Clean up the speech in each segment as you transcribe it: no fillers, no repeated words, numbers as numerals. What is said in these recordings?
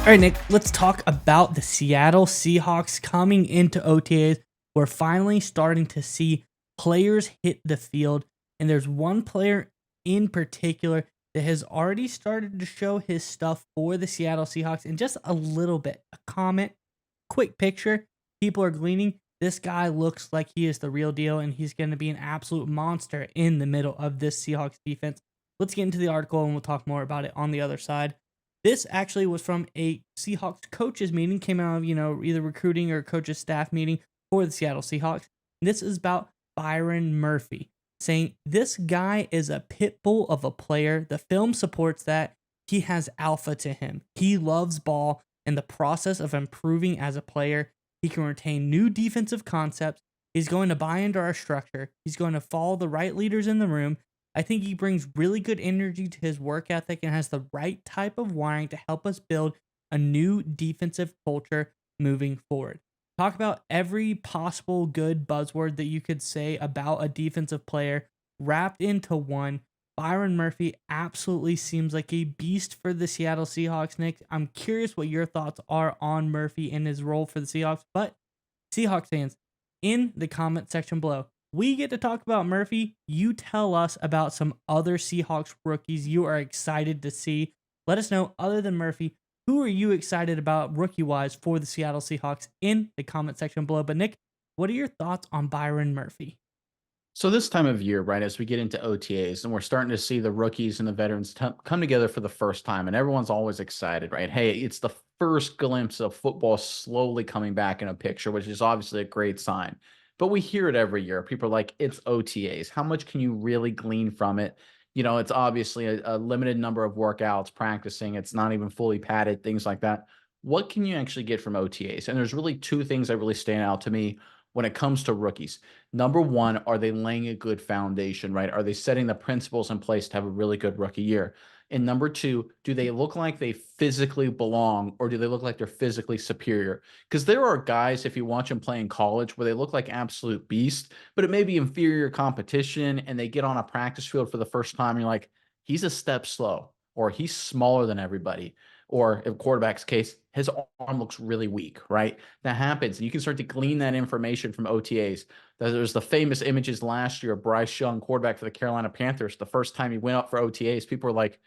All right, Nick, let's talk about the Seattle Seahawks coming into OTAs. We're finally starting to see players hit the field, and there's one player in particular that has already started to show his stuff for the Seattle Seahawks in just a little bit. A comment, quick picture. People are gleaning. This guy looks like he is the real deal, and he's going to be an absolute monster in the middle of this Seahawks defense. Let's get into the article, and we'll talk more about it on the other side. This actually was from a Seahawks coaches meeting, came out of, either recruiting or coaches staff meeting for the Seattle Seahawks. This is about Byron Murphy, saying this guy is a pit bull of a player. The film supports that. He has alpha to him. He loves ball and the process of improving as a player. He can retain new defensive concepts. He's going to buy into our structure. He's going to follow the right leaders in the room. I think he brings really good energy to his work ethic and has the right type of wiring to help us build a new defensive culture moving forward. Talk about every possible good buzzword that you could say about a defensive player wrapped into one. Byron Murphy absolutely seems like a beast for the Seattle Seahawks, Nick. I'm curious what your thoughts are on Murphy and his role for the Seahawks, but Seahawks fans, in the comment section below, we get to talk about Murphy. You tell us about some other Seahawks rookies you are excited to see. Let us know, other than Murphy, who are you excited about rookie-wise for the Seattle Seahawks in the comment section below. But Nick, what are your thoughts on Byron Murphy? So this time of year, right, as we get into OTAs and we're starting to see the rookies and the veterans come together for the first time, and everyone's always excited, right? Hey, it's the first glimpse of football slowly coming back in a picture, which is obviously a great sign. But we hear it every year. People are like, it's OTAs. How much can you really glean from it? It's obviously a limited number of workouts, practicing. It's not even fully padded, things like that. What can you actually get from OTAs? And there's really two things that really stand out to me when it comes to rookies. Number one, are they laying a good foundation, right? Are they setting the principles in place to have a really good rookie year? And number two, do they look like they physically belong, or do they look like they're physically superior? Because there are guys, if you watch them play in college, where they look like absolute beasts, but it may be inferior competition, and they get on a practice field for the first time, and you're like, he's a step slow, or he's smaller than everybody, or in quarterback's case, his arm looks really weak, right? That happens. And you can start to glean that information from OTAs. There's the famous images last year of Bryce Young, quarterback for the Carolina Panthers. The first time he went up for OTAs, people were like,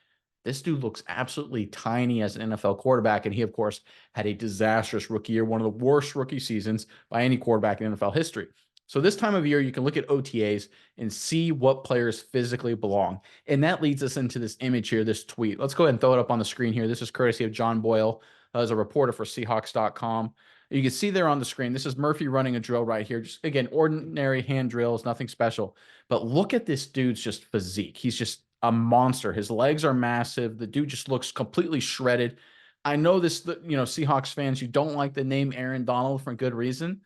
this dude looks absolutely tiny as an NFL quarterback. And he, of course, had a disastrous rookie year, one of the worst rookie seasons by any quarterback in NFL history. So this time of year, you can look at OTAs and see what players physically belong. And that leads us into this image here, this tweet. Let's go ahead and throw it up on the screen here. This is courtesy of John Boyle, as a reporter for Seahawks.com. You can see there on the screen, this is Murphy running a drill right here. Just, again, ordinary hand drills, nothing special. But look at this dude's just physique. He's just a monster. His legs are massive. The dude just looks completely shredded. I know this, Seahawks fans, you don't like the name Aaron Donald for good reason.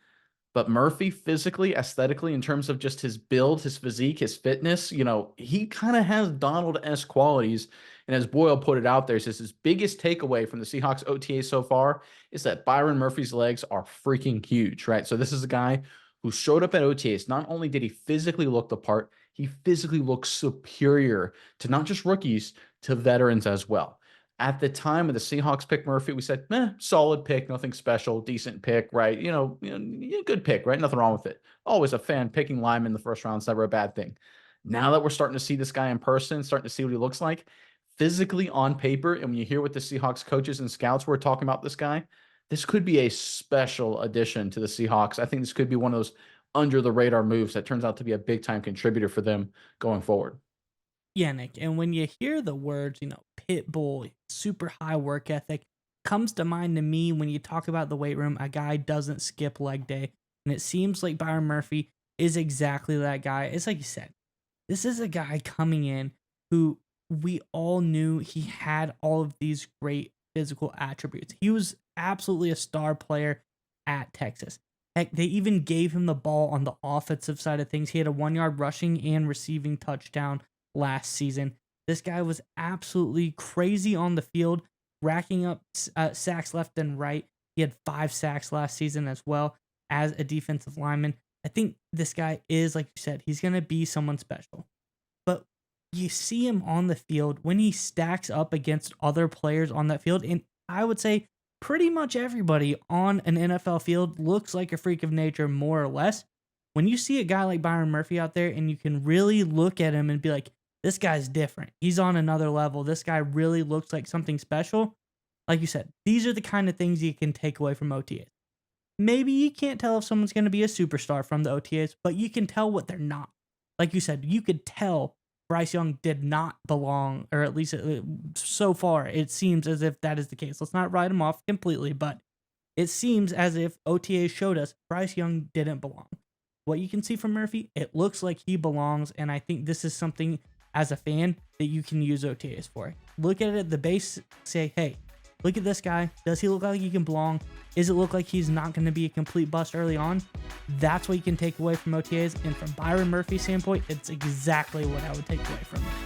But Murphy, physically, aesthetically, in terms of just his build, his physique, his fitness, he kind of has Donald-esque qualities. And as Boyle put it out there, he says his biggest takeaway from the Seahawks OTA so far is that Byron Murphy's legs are freaking huge, right? So this is a guy who showed up at OTAs. Not only did he physically look the part, he physically looks superior to not just rookies, to veterans as well. At the time of the Seahawks pick Murphy, we said, solid pick, nothing special, decent pick, right? Good pick, right? Nothing wrong with it. Always a fan picking linemen in the first round is never a bad thing. Now that we're starting to see this guy in person, starting to see what he looks like, physically on paper, and when you hear what the Seahawks coaches and scouts were talking about this guy, this could be a special addition to the Seahawks. I think this could be one of those under the radar moves that turns out to be a big time contributor for them going forward. Yeah, Nick. And when you hear the words, pit bull, super high work ethic, comes to mind to me when you talk about the weight room, a guy doesn't skip leg day. And it seems like Byron Murphy is exactly that guy. It's like you said, this is a guy coming in who we all knew he had all of these great physical attributes. He was absolutely a star player at Texas. Heck, they even gave him the ball on the offensive side of things. He had a 1 yard rushing and receiving touchdown last season. This guy was absolutely crazy on the field, racking up sacks left and right. He had 5 sacks last season as well as a defensive lineman. I think this guy is, like you said, he's going to be someone special. But you see him on the field when he stacks up against other players on that field. And I would say pretty much everybody on an NFL field looks like a freak of nature, more or less. When you see a guy like Byron Murphy out there and you can really look at him and be like, this guy's different. He's on another level. This guy really looks like something special. Like you said, these are the kind of things you can take away from OTAs. Maybe you can't tell if someone's going to be a superstar from the OTAs, but you can tell what they're not. Like you said, you could tell Bryce Young did not belong, or at least so far, it seems as if that is the case. Let's not write him off completely, but it seems as if OTAs showed us Bryce Young didn't belong. What you can see from Murphy, it looks like he belongs, and I think this is something as a fan that you can use OTAs for. Look at it at the base, say, hey, look at this guy. Does he look like he can belong? Does it look like he's not going to be a complete bust early on? That's what you can take away from OTAs. And from Byron Murphy's standpoint, it's exactly what I would take away from it.